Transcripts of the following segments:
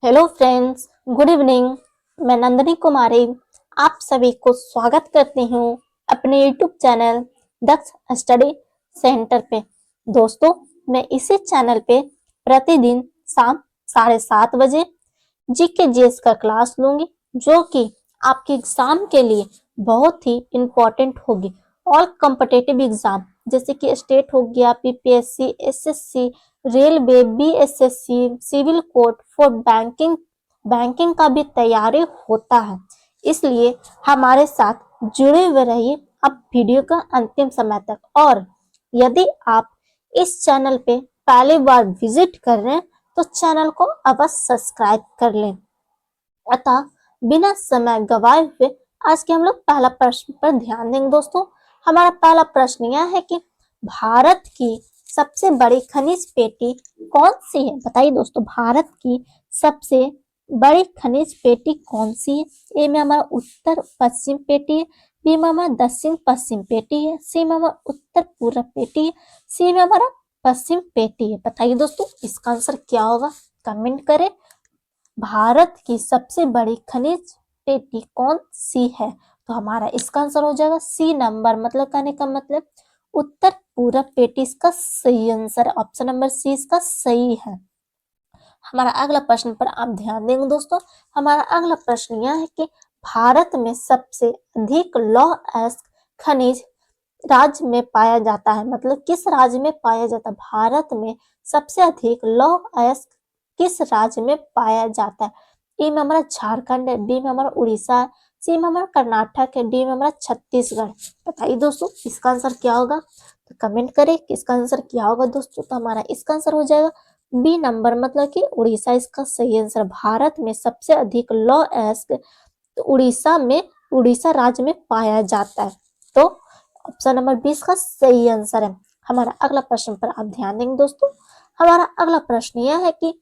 Hello friends, good evening. मैं नंदिनी कुमारी आप सभी को स्वागत करती हूँ अपने यूट्यूब चैनल दक्ष स्टडी सेंटर पे। दोस्तों, मैं इसी चैनल पे प्रतिदिन शाम 7:30 बजे जीके जीएस का क्लास लूंगी, जो कि आपके एग्जाम के लिए बहुत ही इम्पोर्टेंट होगी। ऑल कॉम्पिटिटिव एग्जाम जैसे कि स्टेट हो गया, PPSC, SSC, railway, BSSC, civil court for banking का भी तैयारी होता है। इसलिए हमारे साथ जुड़े हुए रहिए अब वीडियो का अंतिम समय तक। और यदि आप इस चैनल पे पहली बार विजिट कर रहे हैं तो चैनल को अवश्य सब्सक्राइब कर लें। अतः बिना समय गवाए हुए आज के हम लोग पहला प्रश्न पर ध्यान देंगे। दोस्तों, हमारा पहला प्रश्न यह है कि भारत की सबसे बड़ी खनिज पेटी कौन सी है? बताइए दोस्तों, भारत की सबसे बड़ी खनिज पेटी कौन सी है? ए में हमारा उत्तर पश्चिम पेटी है, बी में हमारा दक्षिण पश्चिम पेटी है, सी में हमारा उत्तर पूर्व पेटी है, सी में हमारा पश्चिम पेटी है। बताइए दोस्तों, इसका आंसर क्या होगा? कमेंट करें। भारत की सबसे बड़ी खनिज पेटी कौन सी है? तो हमारा इसका आंसर हो जाएगा सी नंबर, मतलब कहने का मतलब उत्तर पूरब पेटी इसका सही आंसर। ऑप्शन नंबर सी इसका सही है। हमारा अगला प्रश्न पर आप ध्यान देंगे दोस्तों। हमारा अगला प्रश्न यह है कि भारत में सबसे अधिक लौह अयस्क खनिज राज्य में पाया जाता है, मतलब किस राज्य में पाया जाता है? भारत में सबसे अधिक लौह अयस्क किस राज्य में पाया जाता है? ए में हमारा झारखंड है, बी में हमारा उड़ीसा है, सी में हमारा कर्नाटक है, डी में हमारा छत्तीसगढ़। बताइए दोस्तों, इसका आंसर क्या होगा? तो कमेंट करें कि इसका आंसर क्या होगा दोस्तों। तो हमारा इसका आंसर हो जाएगा बी नंबर, मतलब कि उड़ीसा इसका सही आंसर। भारत में सबसे अधिक लौह अयस्क तो उड़ीसा राज्य में पाया जाता है। तो ऑप्शन नंबर 20 का सही आंसर है। हमारा अगला प्रश्न पर आप ध्यान देंगे दोस्तों। हमारा अगला प्रश्न यह है कि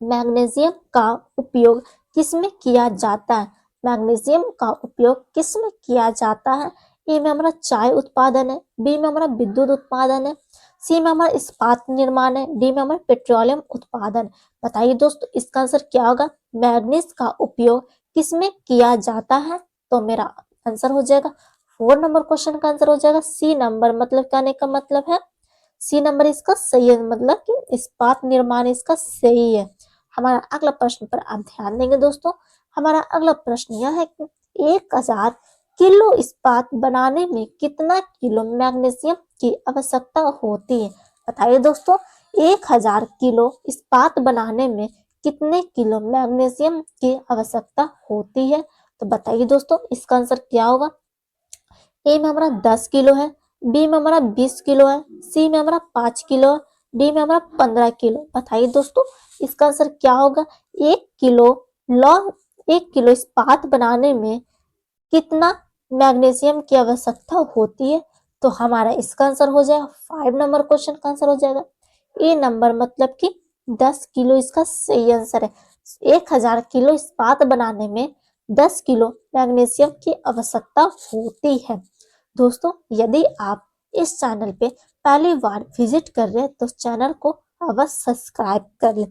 मैग्नीशियम का उपयोग किसमें किया जाता है? मैग्नीशियम का उपयोग किसमें किया जाता है? ए में हमारा चाय उत्पादन है, बी में हमारा विद्युत उत्पादन है, सी में हमारा इस्पात निर्माण है, डी में हमारा पेट्रोलियम उत्पादन। बताइए दोस्तों, इसका आंसर क्या होगा? मैग्नीज का उपयोग किसमें किया जाता है? तो मेरा आंसर हो जाएगा 4 नंबर क्वेश्चन का आंसर हो जाएगा सी नंबर, मतलब कहने का मतलब है सी नंबर इसका सही है, मतलब कि इस्पात निर्माण इसका सही है। हमारा अगला प्रश्न पर आप ध्यान देंगे दोस्तों। हमारा अगला प्रश्न यह है कि 1000 किलो इस्पात बनाने में कितना किलो मैग्नीशियम की आवश्यकता होती है? बताइए दोस्तों, 1000 किलो इस्पात बनाने में कितने किलो मैग्नीशियम की आवश्यकता होती है? तो बताइए दोस्तों, इसका आंसर क्या होगा? ए में हमारा 10 किलो है, बी में हमारा 20 किलो है, सी में हमारा 5 किलो है, डी में हमारा 15 किलो। बताइए दोस्तों, इसका आंसर क्या होगा? एक किलो लौ 1 किलो इस्पात बनाने में कितना मैग्नीशियम की आवश्यकता होती है? तो हमारा इसका आंसर हो जाएगा 5 नंबर क्वेश्चन का आंसर हो जाएगा ए नंबर, मतलब कि 10 किलो इसका सही आंसर है। 1000 किलो इस्पात बनाने में 10 किलो मैग्नीशियम की आवश्यकता होती है। दोस्तों, यदि आप इस चैनल पे पहली बार विजिट कर रहे हैं तो चैनल को अवश्य सब्सक्राइब कर लें।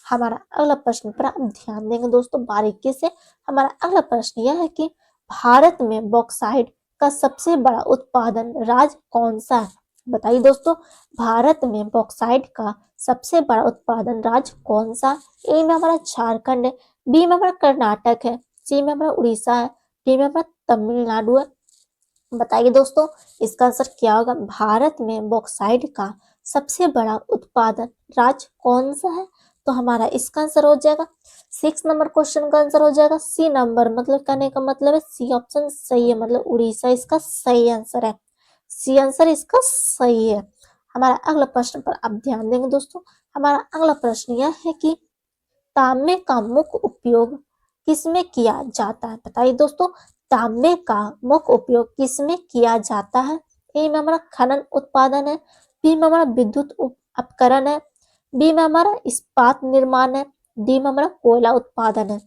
हमारा अगला प्रश्न पर आप ध्यान देंगे दोस्तों बारीकी से। हमारा अगला प्रश्न यह है कि भारत में बॉक्साइट का सबसे बड़ा उत्पादन राज्य कौन सा है? बताइए दोस्तों, भारत में बॉक्साइट का सबसे बड़ा उत्पादन राज्य कौन सा? ए में हमारा झारखंड है, बी में हमारा कर्नाटक है, सी में हमारा उड़ीसा है, डी में हमारा तमिलनाडु है। बताइए दोस्तों, इसका आंसर क्या होगा? भारत में बॉक्साइट का सबसे बड़ा उत्पादन राज्य कौन सा है? तो हमारा इसका आंसर हो जाएगा 6 नंबर क्वेश्चन का आंसर हो जाएगा सी नंबर, मतलब कहने का मतलब है सी ऑप्शन सही है, मतलब उड़ीसा इसका सही आंसर है। सी आंसर इसका सही है। हमारा अगला प्रश्न पर आप ध्यान देंगे दोस्तों। हमारा अगला प्रश्न यह है कि तांबे का मुख्य उपयोग किसमें किया जाता है? बताइए दोस्तों, तांबे का मुख्य उपयोग किसमें किया जाता है? ए में हमारा खनन उत्पादन है, बी में हमारा विद्युत उपकरण है, बी में हमारा इस्पात निर्माण है, डी में हमारा कोयला उत्पादन है।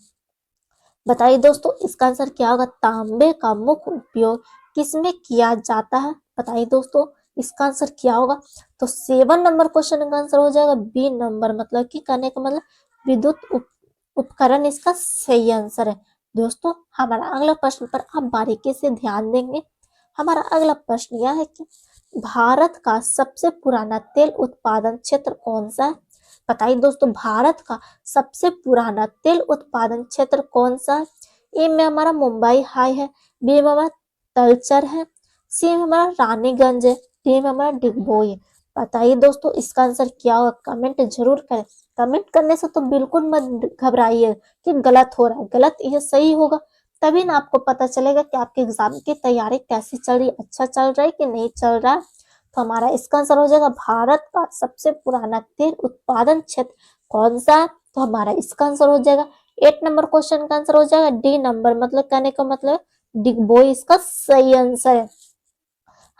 बताइए दोस्तों, इसका आंसर क्या होगा? तांबे का मुख्य उपयोग किसमें किया जाता है? बताइए दोस्तों, इसका आंसर क्या होगा? तो 7 नंबर क्वेश्चन का आंसर हो जाएगा बी नंबर, मतलब कि कहने का मतलब विद्युत उपकरण इसका सही आंसर है। दोस्तों हमारा अगला प्रश्न पर आप बारीकी से ध्यान देंगे। हमारा अगला प्रश्न यह है कि भारत का सबसे पुराना तेल उत्पादन क्षेत्र कौन सा है? बताइए दोस्तों, भारत का सबसे पुराना तेल उत्पादन क्षेत्र कौन सा है? ए में हमारा मुंबई हाई है, बी में हमारा तलचर है, सी में हमारा रानीगंज है, डी में हमारा डिगबोई है। बताइए दोस्तों इसका आंसर क्या होगा, कमेंट जरूर करें। कमेंट करने से तो बिल्कुल मत घबराइए कि गलत हो रहा है, गलत ये सही होगा, तभी ना आपको पता चलेगा कि आपके एग्जाम की तैयारी कैसी चल रही है, अच्छा चल रहा है कि नहीं चल रहा है। तो हमारा इसका आंसर हो जाएगा भारत का सबसे पुराना तेल उत्पादन क्षेत्र कौन सा है? तो हमारा इसका आंसर हो जाएगा 8 नंबर क्वेश्चन का आंसर हो जाएगा डी नंबर, मतलब कहने का मतलब डिगबोई इसका सही आंसर है।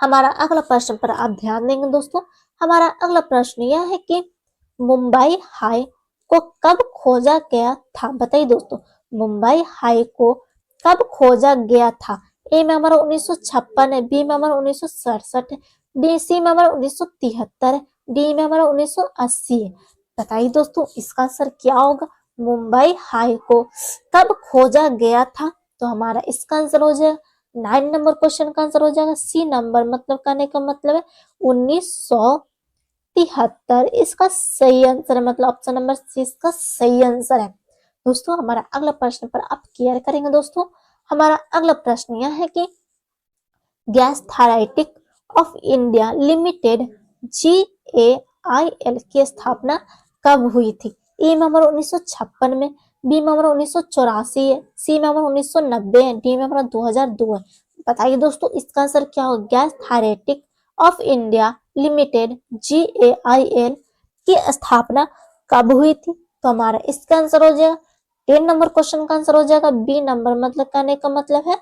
हमारा अगला प्रश्न पर आप ध्यान देंगे दोस्तों। हमारा अगला प्रश्न यह है कि मुंबई हाई को कब खोजा गया था? बताइए दोस्तों, मुंबई हाई को कब खोजा गया था? ए में हमारा 1956 है, बी में हमारा 1967 है, डी सी में हमारा 1973 है, डी में हमारा 1980 है। बताइए दोस्तों इसका आंसर क्या होगा, मुंबई हाई को कब खोजा गया था? तो हमारा इसका आंसर हो जाएगा 9 नंबर क्वेश्चन का आंसर हो जाएगा सी नंबर, मतलब कहने का मतलब है 1973 इसका सही आंसर है, मतलब ऑप्शन नंबर सी इसका सही आंसर है। दोस्तों हमारा अगला प्रश्न पर आप क्लियर करेंगे। दोस्तों हमारा अगला प्रश्न यह है कि Gas Authority of India Limited GAIL की स्थापना कब हुई थी? ए में हमारा 1956 में, बी में हमारा 1984 है, सी में हमारा 1990 है, डी में हमारा 2002 है। बताइए दोस्तों इसका आंसर क्या होगा, Gas Authority of India Limited GAIL की स्थापना कब हुई थी? तो हमारा इसका आंसर हो जाएगा 10 नंबर क्वेश्चन का आंसर हो जाएगा बी नंबर, मतलब कहने का मतलब है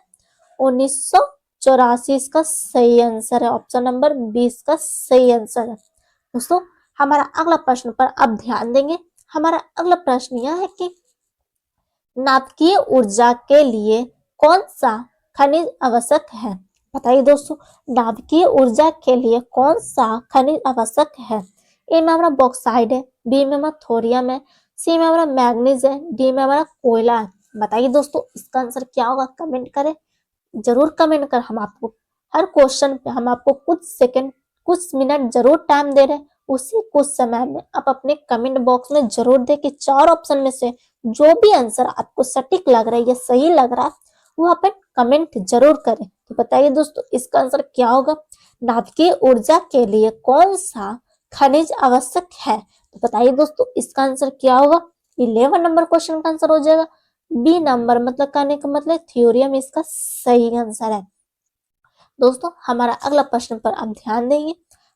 1984 इसका सही आंसर है, ऑप्शन नंबर 20 का सही आंसर है। दोस्तों हमारा अगला प्रश्न पर आप ध्यान देंगे। हमारा अगला प्रश्न यह है कि नाभिकीय ऊर्जा के लिए कौन सा खनिज आवश्यक है? बताइए दोस्तों, नाभिकीय ऊर्जा के लिए कौन सा खनिज आवश्यक है? ए में हमारा बॉक्साइड है, बी में हमारा थोरियम है, सी में हमारा मैग्नीज है, डी में हमारा कोयला है। बताइए दोस्तों इसका आंसर क्या होगा, कमेंट करें जरूर, कमेंट कर। हम आपको हर क्वेश्चन पे हम आपको कुछ सेकंड कुछ मिनट जरूर टाइम दे रहे हैं, उसी कुछ समय में आप अपने कमेंट बॉक्स में जरूर दे कि 4 ऑप्शन में से जो भी आंसर आपको सटीक लग रहा है या सही लग रहा है वो आप कमेंट जरूर करें। तो बताइए दोस्तों इसका आंसर क्या होगा, नाभिकीय ऊर्जा के लिए कौन सा खनिज आवश्यक है? तो बताइए दोस्तों इसका आंसर क्या होगा, 11 नंबर क्वेश्चन का आंसर हो जाएगा बी नंबर, मतलब कहने का मतलब थ्योरियम इसका सही आंसर है। दोस्तों हमारा अगला प्रश्न पर आप ध्यान देंगे।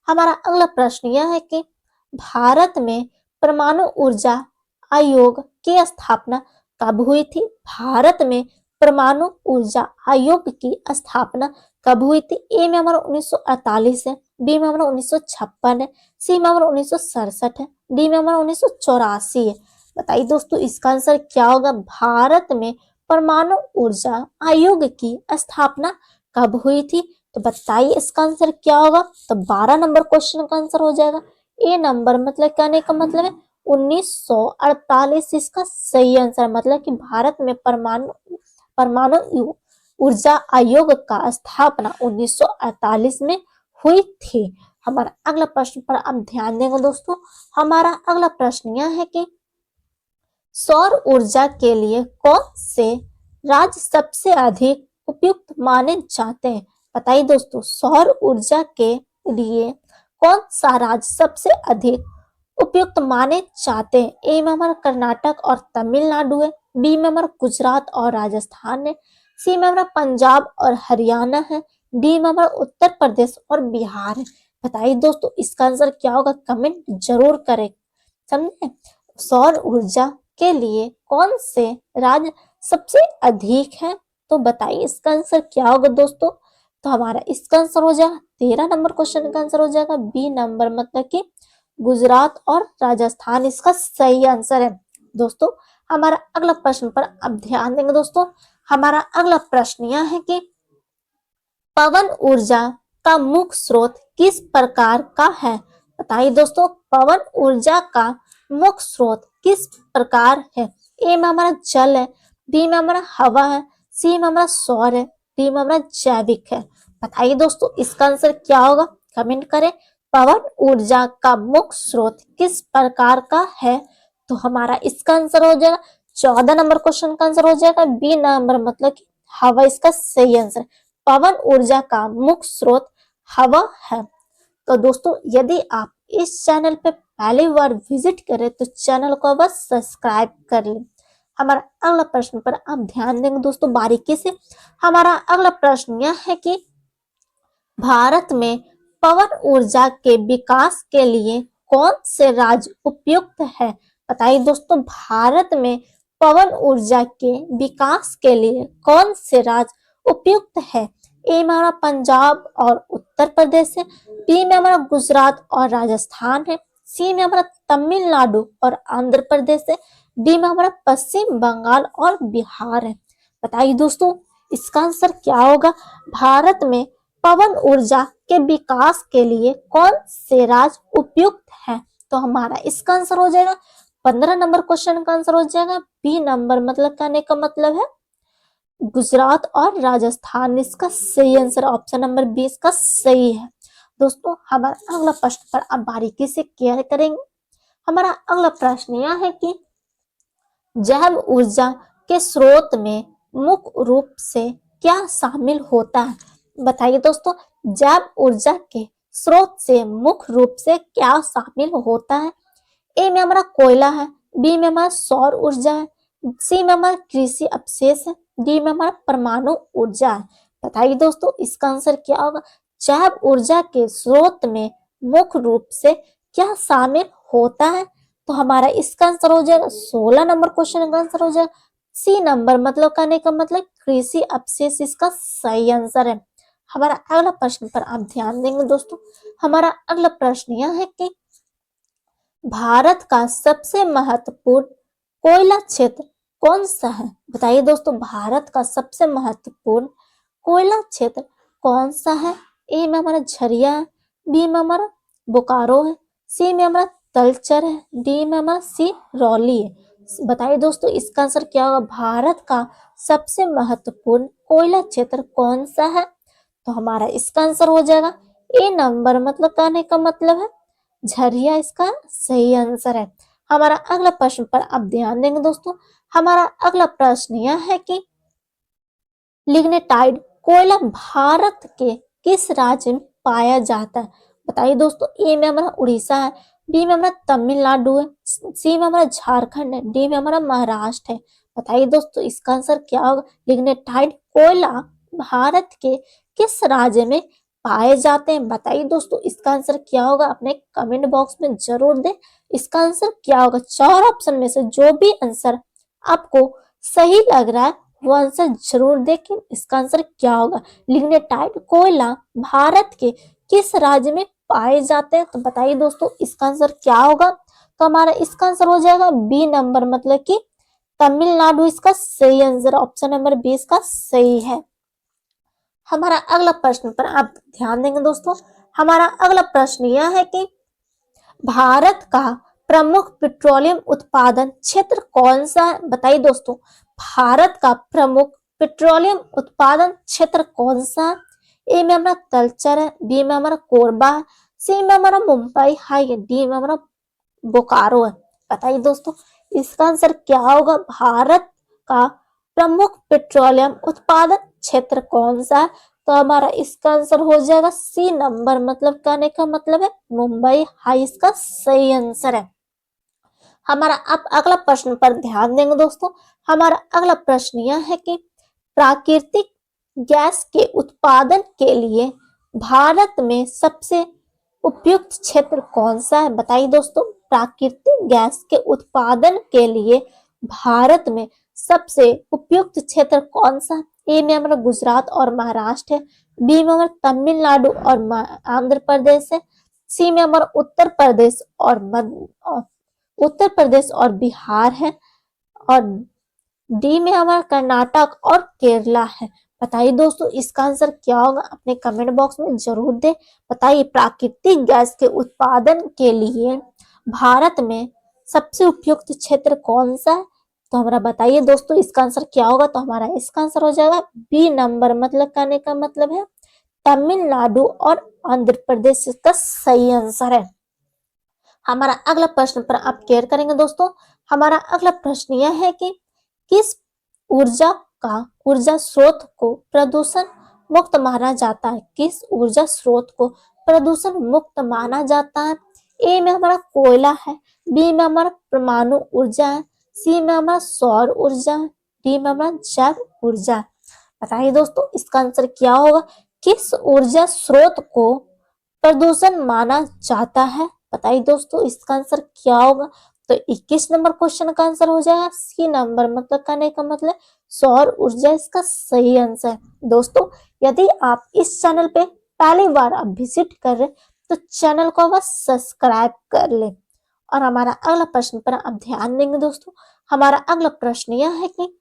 हमारा अगला प्रश्न यह है कि भारत में परमाणु ऊर्जा आयोग की स्थापना कब हुई थी? भारत में परमाणु ऊर्जा आयोग की स्थापना कब हुई थी? ए में हमारा 1948 है, बी में हमारा 1956 है, सी में हमारा 1967 है, डी में हमारा 1984 है। बताइए दोस्तों इसका आंसर क्या होगा, भारत में परमाणु ऊर्जा आयोग की स्थापना कब हुई थी? तो बताइए इसका आंसर क्या होगा, तो 12 नंबर क्वेश्चन का आंसर हो जाएगा ए नंबर, मतलब कहने का मतलब है 1948 इसका सही आंसर, मतलब कि भारत में परमाणु ऊर्जा आयोग का स्थापना 1948 में हुई थी। हमारा अगला प्रश्न पर आप ध्यान देंगे दोस्तों। हमारा अगला प्रश्न यह है कि सौर ऊर्जा के लिए कौन से राज्य सबसे अधिक उपयुक्त माने जाते हैं? बताइए दोस्तों सौर ऊर्जा के लिए कौन सा राज्य सबसे अधिक उपयुक्त माने जाते हैं? ए में हमारा कर्नाटक और तमिलनाडु है, बी में हमारा गुजरात और राजस्थान है, सी में हमारा पंजाब और हरियाणा है, डी में हमारा उत्तर प्रदेश और बिहार है। बताइए दोस्तों इसका आंसर क्या होगा, कमेंट जरूर करें, समझे। सौर ऊर्जा के लिए कौन से राज्य सबसे अधिक है? तो बताइए इसका आंसर क्या होगा दोस्तों, तो हमारा इसका आंसर हो जाएगा 13 नंबर क्वेश्चन का आंसर हो जाएगा बी नंबर, मतलब कि गुजरात और राजस्थान इसका सही आंसर है। दोस्तों हमारा अगला प्रश्न पर अब ध्यान देंगे। दोस्तों हमारा अगला प्रश्न यह है कि पवन ऊर्जा का मुख्य स्रोत किस प्रकार का है? बताइए दोस्तों पवन ऊर्जा का मुख्य स्रोत किस प्रकार है? ए में हमारा जल है, बी में हमारा हवा है, सी में हमारा सौर है, डी में हमारा जैविक है। बताइए दोस्तों इसका आंसर क्या होगा, कमेंट करें। पवन ऊर्जा का मुख्य स्रोत किस प्रकार का है? तो हमारा इसका आंसर हो जाएगा 14 नंबर क्वेश्चन का आंसर हो जाएगा बी नंबर, मतलब कि हवा इसका सही आंसर। पवन ऊर्जा का मुख्य स्रोत हवा है। तो दोस्तों यदि आप इस चैनल पे पहली बार विजिट करें तो चैनल को बस सब्सक्राइब कर लें। हमारा अगला प्रश्न पर आप ध्यान देंगे दोस्तों बारीकी से। हमारा अगला प्रश्न यह है कि भारत में पवन ऊर्जा के विकास के लिए कौन से राज्य उपयुक्त है? बताइए दोस्तों भारत में पवन ऊर्जा के विकास के लिए कौन से राज्य उपयुक्त है? ए में हमारा पंजाब और उत्तर प्रदेश है, बी में हमारा गुजरात और राजस्थान है, सी में हमारा तमिलनाडु और आंध्र प्रदेश है, डी में हमारा पश्चिम बंगाल और बिहार है। बताइए दोस्तों इसका आंसर क्या होगा? भारत में पवन ऊर्जा के विकास के लिए कौन से राज्य उपयुक्त है? तो हमारा इसका आंसर हो जाएगा 15 नंबर क्वेश्चन का आंसर हो जाएगा बी नंबर, मतलब कहने का मतलब है गुजरात और राजस्थान इसका सही आंसर, ऑप्शन नंबर 20 का सही है। दोस्तों हमारा अगला प्रश्न पर आप बारीकी से केयर करेंगे। हमारा अगला प्रश्न यह है कि जैव ऊर्जा के स्रोत में मुख्य रूप से क्या शामिल होता है? बताइए दोस्तों जैव ऊर्जा के स्रोत से मुख्य रूप से क्या शामिल होता है? ए में हमारा कोयला है, बी में हमारा सौर ऊर्जा है, सी में हमारा कृषि अपशेष है, डी में हमारा परमाणु ऊर्जा है। बताइए दोस्तों इसका आंसर क्या होगा? जैव ऊर्जा के स्रोत में मुख्य रूप से क्या शामिल होता है? तो हमारा इसका आंसर हो जाएगा 16 नंबर क्वेश्चन का आंसर हो जाएगा सी नंबर, मतलब कहने का मतलब कृषि अपशेष इसका सही आंसर है। हमारा अगला प्रश्न पर आप ध्यान देंगे दोस्तों। हमारा अगला प्रश्न यह है कि भारत का सबसे महत्वपूर्ण कोयला क्षेत्र कौन सा है? बताइए दोस्तों भारत का सबसे महत्वपूर्ण कोयला क्षेत्र कौन सा है? ए में हमारा झरिया है, बी में हमारा बोकारो है, सी में हमारा तलचर है, डी में हमारा सिरौली है। बताइए दोस्तों इसका आंसर क्या होगा? भारत का सबसे महत्वपूर्ण कोयला क्षेत्र कौन सा है? तो हमारा इसका आंसर हो जाएगा ए नंबर, मतलब कहने का मतलब है झरिया इसका सही आंसर है। हमारा अगला प्रश्न पर आप ध्यान देंगे दोस्तों। हमारा अगला प्रश्न यह है कि लिग्नेटाइट कोयला भारत के किस राज्य में पाया जाता है? बताइए दोस्तों ए में हमारा उड़ीसा है, बी में हमारा तमिलनाडु है, सी में हमारा झारखंड है, डी में हमारा महाराष्ट्र है। बताइए दोस्तों इसका आंसर क्या होगा? लिग्नेटाइट कोयला भारत के किस राज्य में पाए जाते हैं? बताइए दोस्तों इसका आंसर क्या होगा? अपने कमेंट बॉक्स में जरूर दें। इसका आंसर क्या होगा? 4 ऑप्शन में से जो भी आंसर आपको सही लग रहा है वो आंसर जरूर दें। इसका आंसर क्या होगा? लिग्नेटाइट कोयला भारत के किस राज्य में पाए जाते हैं? तो बताइए दोस्तों इसका आंसर क्या होगा? तो हमारा इसका आंसर हो जाएगा बी नंबर, मतलब कि तमिलनाडु इसका सही आंसर, ऑप्शन नंबर 20 का सही है। हमारा अगला प्रश्न पर आप ध्यान देंगे दोस्तों। हमारा अगला प्रश्न यह है कि भारत का प्रमुख पेट्रोलियम उत्पादन क्षेत्र कौन सा है? बताइए दोस्तों भारत का प्रमुख पेट्रोलियम उत्पादन क्षेत्र कौन सा है? ए में हमारा तलचर है, बी में हमारा कोरबा है, सी में हमारा मुंबई हाई है, डी में हमारा बोकारो है। बताइए दोस्तों इसका आंसर क्या होगा? भारत का प्रमुख पेट्रोलियम उत्पादन क्षेत्र कौन सा है? तो हमारा इसका आंसर हो जाएगा सी नंबर, मतलब कहने का मतलब है मुंबई हाई इसका सही आंसर है। हमारा अब अगला प्रश्न पर ध्यान देंगे दोस्तों। हमारा अगला प्रश्न यह है कि प्राकृतिक गैस के उत्पादन के लिए भारत में सबसे उपयुक्त क्षेत्र कौन सा है? बताइए दोस्तों प्राकृतिक गैस के उत्पादन के लिए भारत में सबसे उपयुक्त क्षेत्र कौन सा है? ए में हमारा गुजरात और महाराष्ट्र है, बी में हमारा तमिलनाडु और आंध्र प्रदेश है, सी में हमारा उत्तर प्रदेश और बिहार है, और डी में हमारा कर्नाटक और केरला है। बताइए दोस्तों इसका आंसर क्या होगा? अपने कमेंट बॉक्स में जरूर दें। बताइए प्राकृतिक गैस के उत्पादन के लिए भारत में सबसे उपयुक्त क्षेत्र कौन सा है? तो हमारा बताइए दोस्तों इसका आंसर क्या होगा? तो हमारा इसका आंसर हो जाएगा बी नंबर, मतलब कहने का मतलब है तमिलनाडु और आंध्र प्रदेश इसका सही आंसर है। हमारा अगला प्रश्न पर आप केयर करेंगे दोस्तों। हमारा अगला प्रश्न यह है कि किस ऊर्जा स्रोत को प्रदूषण मुक्त माना जाता है? किस ऊर्जा स्रोत को प्रदूषण मुक्त माना जाता है? ए में हमारा कोयला है, बी में हमारा परमाणु ऊर्जा है, सी में हमारा सौर ऊर्जा है, डी में हमारा जैव ऊर्जा है। बताइए दोस्तों इसका आंसर क्या होगा? किस ऊर्जा स्रोत को प्रदूषण माना जाता है? बताइए दोस्तों इसका आंसर क्या होगा? तो 21 नंबर क्वेश्चन का आंसर हो जाएगा सी नंबर, मतलब कहने का मतलब सौर ऊर्जा इसका सही आंसर है। दोस्तों यदि आप इस चैनल पे पहली बार आप विजिट कर रहे तो चैनल को बस सब्सक्राइब कर ले। और हमारा अगला प्रश्न पर आप ध्यान देंगे दोस्तों। हमारा अगला प्रश्न यह है कि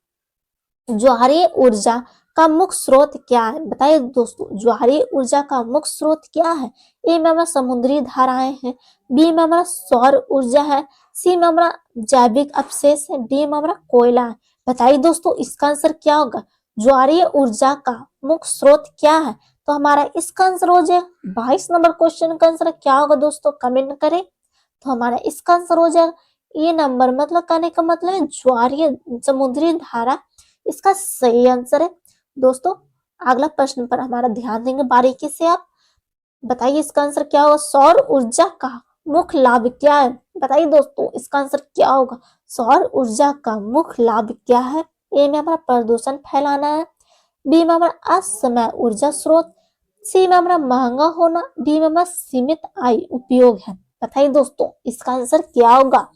ज्वारीय ऊर्जा का मुख्य स्रोत क्या है? बताइए दोस्तों ज्वारीय ऊर्जा का मुख्य स्रोत क्या है? ए में हमारा समुद्री धाराएं हैं, बी में हमारा सौर ऊर्जा है, सी में हमारा जैविक अपशेष है, डी में हमारा कोयला है। बताइए दोस्तों इसका आंसर क्या होगा? ज्वारीय ऊर्जा का मुख्य स्रोत क्या है? तो हमारा इसका आंसर हो जाए 22 नंबर क्वेश्चन का आंसर क्या होगा दोस्तों? कमेंट करें। तो हमारा इसका आंसर हो जाएगा ए नंबर, मतलब कहने का मतलब है ज्वारीय समुद्री धारा इसका सही आंसर है। दोस्तों अगला प्रश्न पर हमारा ध्यान देंगे बारीकी से। आप बताइए इसका आंसर क्या होगा? सौर ऊर्जा का मुख्य लाभ क्या है? बताइए दोस्तों इसका आंसर क्या होगा? सौर ऊर्जा का मुख्य लाभ क्या है? ए में हमारा प्रदूषण फैलाना है, बी में हमारा असमय ऊर्जा स्रोत, सी में हमारा महंगा होना, डी में हमारा सीमित आय उपयोग है। बताइए दोस्तों इसका आंसर क्या होगा?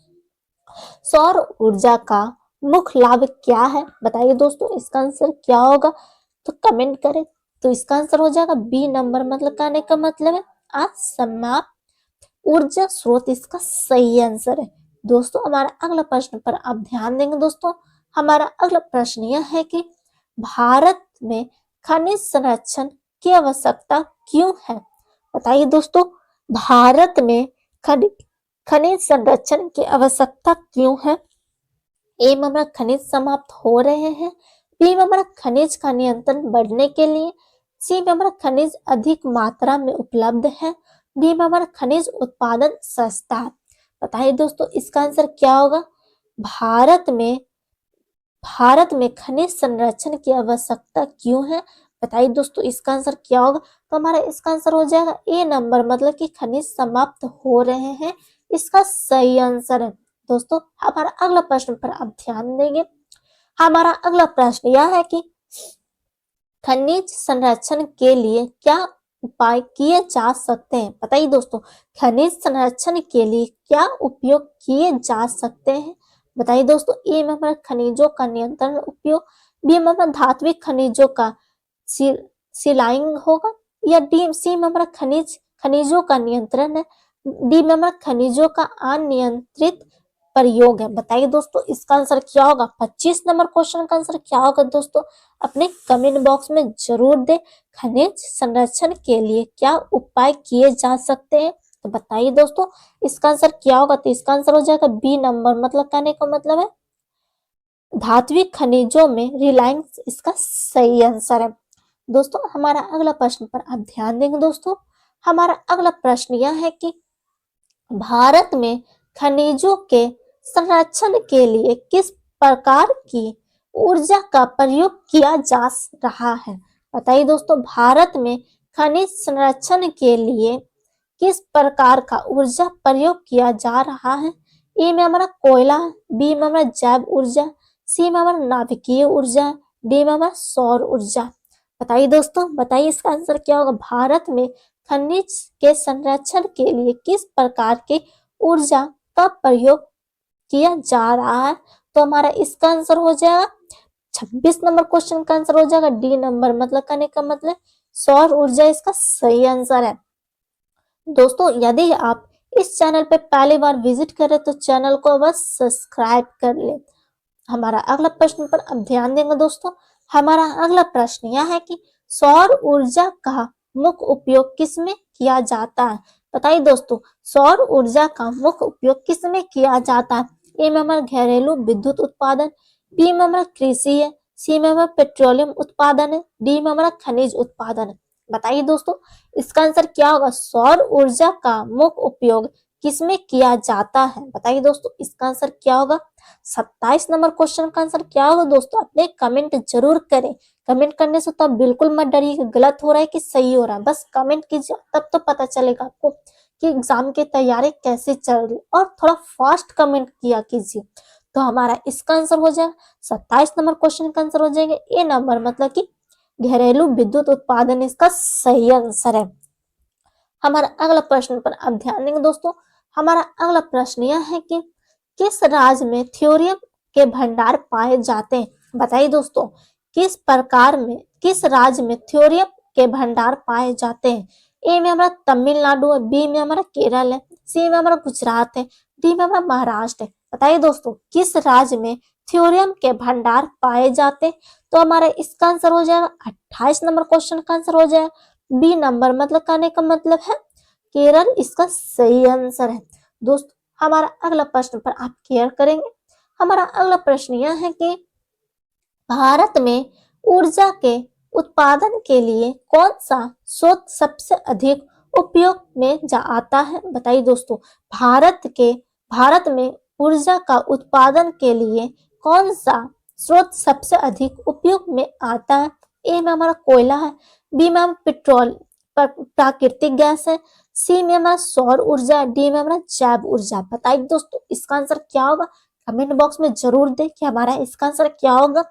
सौर ऊर्जा का मुख्य लाभ क्या है? बताइए दोस्तों इसका आंसर क्या होगा? तो कमेंट करें। तो इसका आंसर हो जाएगा बी नंबर, मतलब कहने का मतलब है असमय ऊर्जा स्रोत इसका सही आंसर है। दोस्तों हमारा अगला प्रश्न पर आप ध्यान देंगे दोस्तों। हमारा अगला प्रश्न यह है कि भारत में खनिज संरक्षण की आवश्यकता क्यों है? बताइए दोस्तों भारत में खनिज संरक्षण की आवश्यकता क्यों है? ए में हमारा खनिज समाप्त हो रहे हैं, बी में हमारा खनिज का नियंत्रण बढ़ने के लिए, सी में हमारा खनिज अधिक मात्रा में उपलब्ध है, डी में हमारा खनिज उत्पादन सस्ता है। बताइए दोस्तों इसका आंसर क्या होगा? भारत में खनिज संरक्षण की आवश्यकता क्यों है? बताइए दोस्तों इसका आंसर क्या होगा? तो हमारा इसका आंसर हो जाएगा ए नंबर, मतलब कि खनिज समाप्त हो रहे हैं इसका सही आंसर है। दोस्तों हमारा अगला प्रश्न पर आप ध्यान देंगे। हमारा अगला प्रश्न यह है कि खनिज संरक्षण के लिए क्या उपाय किए जा सकते हैं? बताइए दोस्तों खनिज संरक्षण के लिए क्या उपयोग किए जा सकते हैं? बताइए दोस्तों ए में हमारा खनिजों का नियंत्रण उपयोग, बी में हमारा धात्विक खनिजों का सिलाइंग होगा, या डी सी में हमारा खनिजों का नियंत्रण है, डी में हमारा खनिजों का अनियंत्रित प्रयोग है। बताइए दोस्तों इसका आंसर क्या होगा? 25 नंबर क्वेश्चन का आंसर क्या होगा दोस्तों? अपने कमेंट बॉक्स में जरूर दे। खनिज संरक्षण के लिए क्या उपाय किए जा सकते हैं? तो बताइए दोस्तों इसका आंसर क्या होगा? तो इसका आंसर हो जाएगा बी नंबर, मतलब कहने का मतलब है धात्विक खनिजों में रिलायंस इसका सही आंसर है। दोस्तों हमारा अगला प्रश्न पर आप ध्यान देंगे दोस्तों। हमारा अगला प्रश्न यह है कि भारत में खनिजों के संरक्षण के लिए किस प्रकार की ऊर्जा का प्रयोग किया जा रहा है? बताइए दोस्तों भारत में खनिज संरक्षण के लिए किस प्रकार का ऊर्जा प्रयोग किया जा रहा है? ए में हमारा कोयला, बी में हमारा जैव ऊर्जा, सी में हमारा नाभिकीय ऊर्जा, डी में हमारा सौर ऊर्जा। बताइए दोस्तों बताइए इसका आंसर क्या होगा? भारत में खनिज के संरक्षण के लिए किस प्रकार की ऊर्जा का प्रयोग किया जा रहा है? तो हमारा इसका आंसर हो जाएगा 26 नंबर क्वेश्चन का आंसर हो जाएगा डी नंबर, मतलब कहने का मतलब सौर ऊर्जा इसका सही आंसर है। दोस्तों यदि आप इस चैनल पे पहली बार विजिट करें तो चैनल को बस सब्सक्राइब कर ले। हमारा अगला प्रश्न पर अब ध्यान देंगे दोस्तों। हमारा अगला प्रश्न यह है कि सौर ऊर्जा का मुख्य उपयोग किसमें किया जाता है? बताइए दोस्तों, सौर ऊर्जा का मुख्य उपयोग किसमें किया जाता है? ए में हमारा घरेलू विद्युत उत्पादन, बी में हमारा कृषि है, सी में हमारा पेट्रोलियम उत्पादन है, डी में हमारा खनिज उत्पादन है। बताइए दोस्तों, इसका आंसर क्या होगा? सौर ऊर्जा का मुख्य उपयोग किसमें किया जाता है? बताइए दोस्तों, इसका आंसर क्या होगा? 27 नंबर क्वेश्चन का आंसर क्या होगा दोस्तों? अपने कमेंट जरूर करें। कमेंट करने से तो बिल्कुल मत डरिए कि गलत हो रहा है कि सही हो रहा है, बस कमेंट कीजिए, तब तो पता चलेगा आपको कि एग्जाम की तैयारी कैसे चल रही। और थोड़ा फास्ट कमेंट किया कीजिए, तो हमारा इसका आंसर हो जाएगा 27 नंबर क्वेश्चन का आंसर हो जाएगा ए नंबर, मतलब कि घरेलू विद्युत उत्पादन इसका सही आंसर है। हमारा अगला प्रश्न पर आप ध्यान देंगे दोस्तों। हमारा अगला प्रश्न यह है कि किस राज्य में थ्योरियम के भंडार पाए जाते हैं? बताइए दोस्तों, किस राज्य में थ्योरियम के भंडार पाए जाते हैं? ए में हमारा तमिलनाडु है, बी में हमारा केरल है, सी में हमारा गुजरात है, डी में हमारा महाराष्ट्र है। बताइए दोस्तों, किस राज्य में थ्योरियम के भंडार पाए जाते हैं? तो हमारा इसका आंसर हो जाएगा 28 नंबर क्वेश्चन का आंसर हो जाएगा बी नंबर, मतलब कहने का मतलब है केरल इसका सही आंसर है। दोस्तों, हमारा अगला प्रश्न पर आप केयर करेंगे। हमारा अगला प्रश्न यह है कि भारत में ऊर्जा के उत्पादन के लिए कौन सा स्रोत सबसे अधिक उपयोग में आता है? बताइए दोस्तों, भारत में ऊर्जा का उत्पादन के लिए कौन सा स्रोत सबसे अधिक उपयोग में आता है? ए में हमारा कोयला है, बी में हमारा पेट्रोल प्राकृतिक गैस है, सी में हमारा सौर ऊर्जा, डी में हमारा जैव ऊर्जा। बताइए दोस्तों, इसका आंसर क्या होगा? कमेंट बॉक्स में जरूर दें कि हमारा इसका आंसर क्या होगा।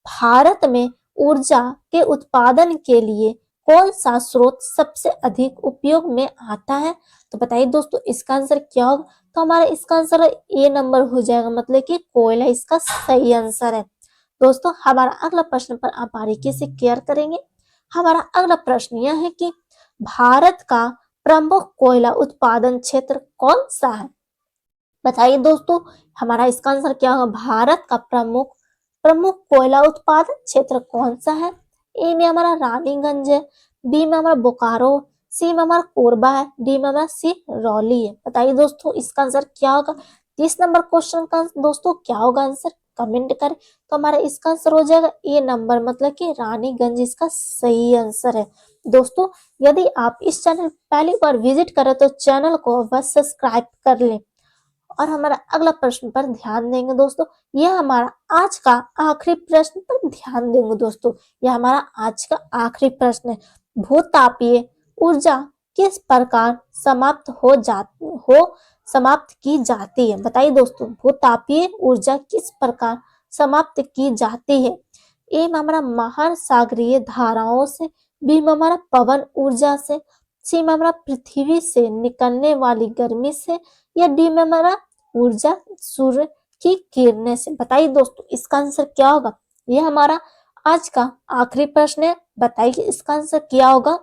भारत में ऊर्जा के उत्पादन के लिए कौन सा स्रोत सबसे अधिक उपयोग में आता है? तो बताइए दोस्तों, इसका आंसर क्या होगा? तो हमारा इसका आंसर ए नंबर हो जाएगा, मतलब कि कोयला इसका सही आंसर है। दोस्तों, हमारा अगला प्रश्न पर आप बारीकी से केयर करेंगे। हमारा अगला प्रश्न यह है कि भारत का प्रमुख कोयला उत्पादन क्षेत्र कौन सा है? बताइए दोस्तों, हमारा इसका आंसर क्या होगा? भारत का प्रमुख प्रमुख कोयला उत्पादन क्षेत्र कौन सा है? ए में हमारा रानीगंज है, बी में हमारा बोकारो, सी में हमारा कोरबा है, डी में हमारा सिरौली है। बताइए दोस्तों, इसका आंसर क्या होगा? 30 नंबर क्वेश्चन का दोस्तों क्या होगा आंसर? कमेंट करें। तो हमारा इसका आंसर हो जाएगा ए नंबर, मतलब कि रानीगंज इसका सही आंसर है। दोस्तों, यदि आप इस चैनल पहली बार विजिट करें तो चैनल को बस सब्सक्राइब कर लें। और हमारा अगला प्रश्न पर ध्यान देंगे दोस्तों। यह हमारा आज का आखिरी प्रश्न पर ध्यान देंगे दोस्तों। यह हमारा आज का आखिरी प्रश्न है। भूतापीय ऊर्जा किस प्रकार समाप्त की जाती है? बताइए दोस्तों, भूतापीय ऊर्जा किस प्रकार समाप्त की जाती है? ए में हमारा महासागरीय धाराओं से, बी में हमारा पवन ऊर्जा से, सी में हमारा पृथ्वी से निकलने वाली गर्मी से, या डी में हमारा ऊर्जा सूर्य की किरणें से। बताइए दोस्तों, इसका आंसर क्या होगा? यह हमारा आज का आखिरी प्रश्न है। बताइए इसका आंसर क्या होगा?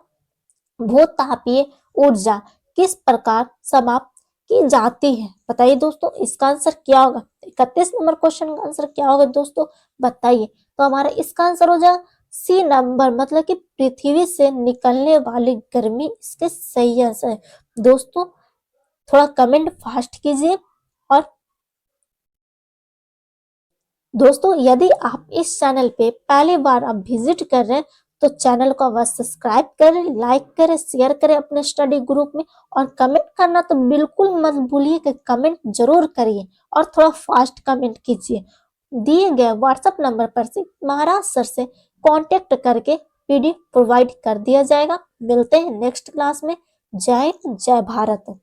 भूतापीय ऊर्जा किस प्रकार समाप्त की जाती है? बताइए दोस्तों, इसका आंसर क्या होगा? 31 नंबर क्वेश्चन का आंसर क्या होगा दोस्तों? बताइए। तो हमारा इसका आंसर हो जाएगा सी नंबर, मतलब कि पृथ्वी से निकलने वाली गर्मी इसके सही आंसर है। दोस्तों, थोड़ा कमेंट फास्ट कीजिए। और दोस्तों, यदि आप इस चैनल पे पहली बार आप विजिट कर रहे हैं तो चैनल को बस सब्सक्राइब करें, लाइक करें, शेयर करें अपने स्टडी ग्रुप में। और कमेंट करना तो बिल्कुल मत भूलिए कि कमेंट जरूर करिए और थोड़ा फास्ट कमेंट कीजिए। दिए गए व्हाट्सएप नंबर पर से महाराज सर से कांटेक्ट करके पीडीएफ प्रोवाइड कर दिया जाएगा। मिलते हैं नेक्स्ट क्लास में। जय हिंद, जय भारत।